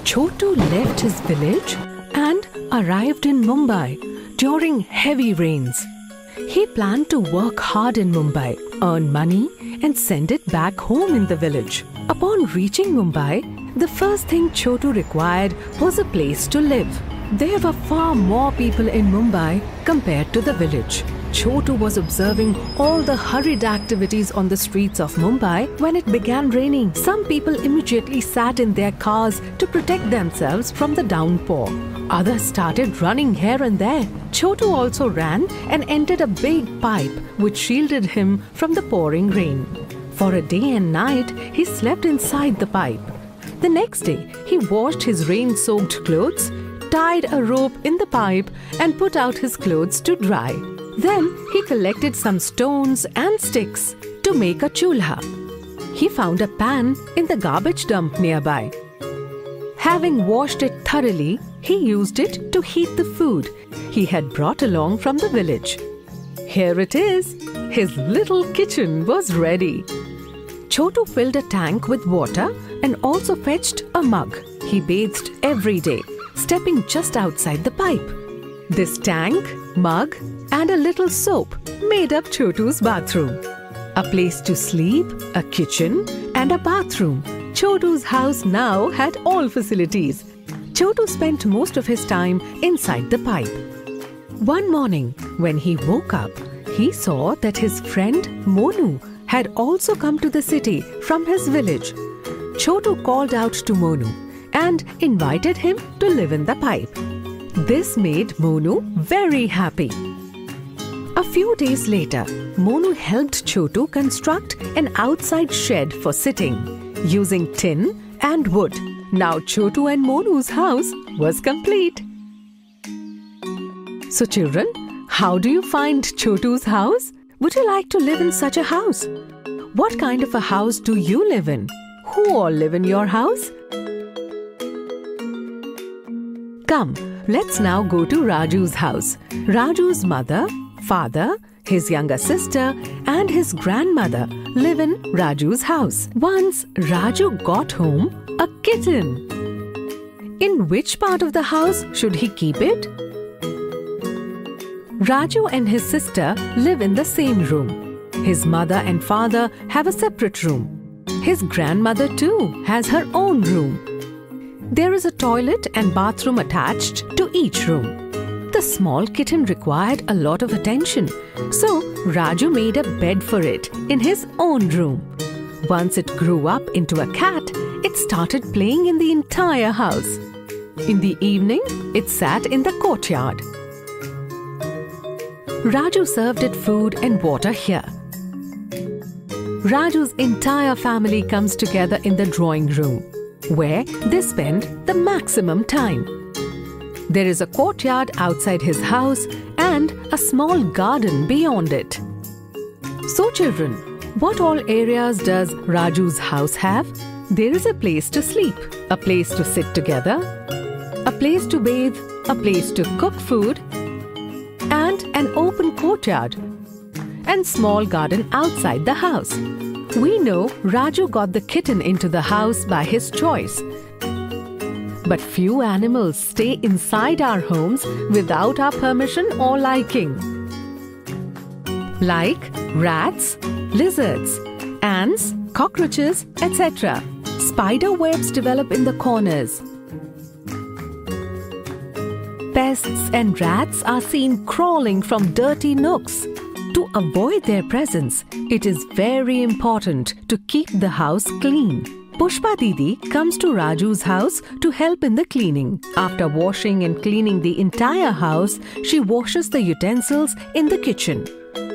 Chotu left his village and arrived in Mumbai during heavy rains. He planned to work hard in Mumbai, earn money and send it back home in the village. Upon reaching Mumbai, the first thing Chotu required was a place to live. There were far more people in Mumbai compared to the village. Chotu was observing all the hurried activities on the streets of Mumbai when it began raining. Some people immediately sat in their cars to protect themselves from the downpour. Others started running here and there. Chotu also ran and entered a big pipe which shielded him from the pouring rain. For a day and night, he slept inside the pipe. The next day, he washed his rain-soaked clothes, tied a rope in the pipe and put out his clothes to dry. Then he collected some stones and sticks to make a chulha. He found a pan in the garbage dump nearby. Having washed it thoroughly, he used it to heat the food he had brought along from the village. Here it is. His little kitchen was ready. Chotu filled a tank with water and also fetched a mug. He bathed every day, stepping just outside the pipe. This tank, mug, and a little soap made up Chotu's bathroom. A place to sleep, a kitchen, and a bathroom. Chotu's house now had all facilities. Chotu spent most of his time inside the pipe. One morning, when he woke up, he saw that his friend Monu had also come to the city from his village. Chotu called out to Monu and invited him to live in the pipe. This made Monu very happy. A few days later, Monu helped Chotu construct an outside shed for sitting, using tin and wood. Now Chotu and Monu's house was complete. So children, how do you find Chotu's house? Would you like to live in such a house? What kind of a house do you live in? Who all live in your house? Come, let's now go to Raju's house. Raju's mother, father, his younger sister and his grandmother live in Raju's house. Once Raju got home a kitten. In which part of the house should he keep it? Raju and his sister live in the same room. His mother and father have a separate room. His grandmother too has her own room. There is a toilet and bathroom attached to each room. The small kitten required a lot of attention, so Raju made a bed for it in his own room. Once it grew up into a cat, it started playing in the entire house. In the evening, it sat in the courtyard. Raju served it food and water here. Raju's entire family comes together in the drawing room, where they spend the maximum time. There is a courtyard outside his house and a small garden beyond it. So children, what all areas does Raju's house have? There is a place to sleep, a place to sit together, a place to bathe, a place to cook food, and an open courtyard and small garden outside the house. We know Raju got the kitten into the house by his choice. But few animals stay inside our homes without our permission or liking. Like rats, lizards, ants, cockroaches, etc. Spider webs develop in the corners. Pests and rats are seen crawling from dirty nooks. To avoid their presence, it is very important to keep the house clean. Pushpa Didi comes to Raju's house to help in the cleaning. After washing and cleaning the entire house, she washes the utensils in the kitchen.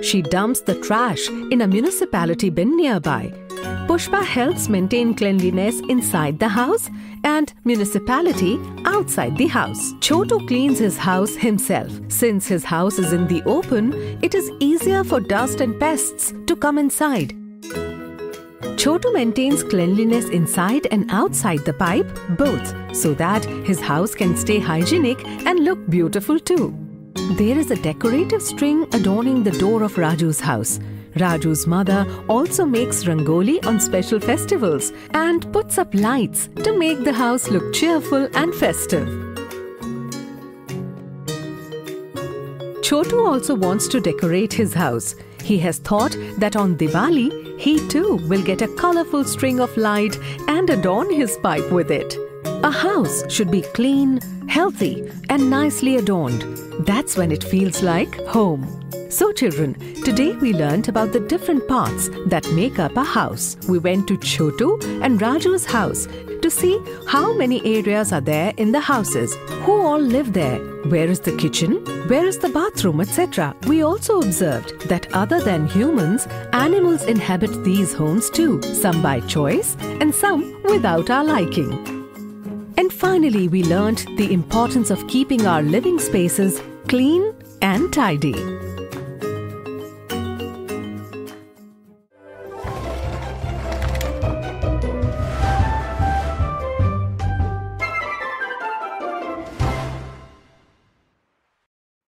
She dumps the trash in a municipality bin nearby. Pushpa helps maintain cleanliness inside the house and municipality outside the house. Chotu cleans his house himself. Since his house is in the open, it is easier for dust and pests to come inside. Chotu maintains cleanliness inside and outside the pipe, both, so that his house can stay hygienic and look beautiful too. There is a decorative string adorning the door of Raju's house. Raju's mother also makes rangoli on special festivals and puts up lights to make the house look cheerful and festive. Chotu also wants to decorate his house. He has thought that on Diwali, he too will get a colorful string of light and adorn his pipe with it. A house should be clean, healthy, and nicely adorned. That's when it feels like home. So children, today we learnt about the different parts that make up a house. We went to Chotu and Raju's house to see how many areas are there in the houses, who all live there, where is the kitchen, where is the bathroom, etc. We also observed that other than humans, animals inhabit these homes too, some by choice and some without our liking. And finally, we learnt the importance of keeping our living spaces clean and tidy.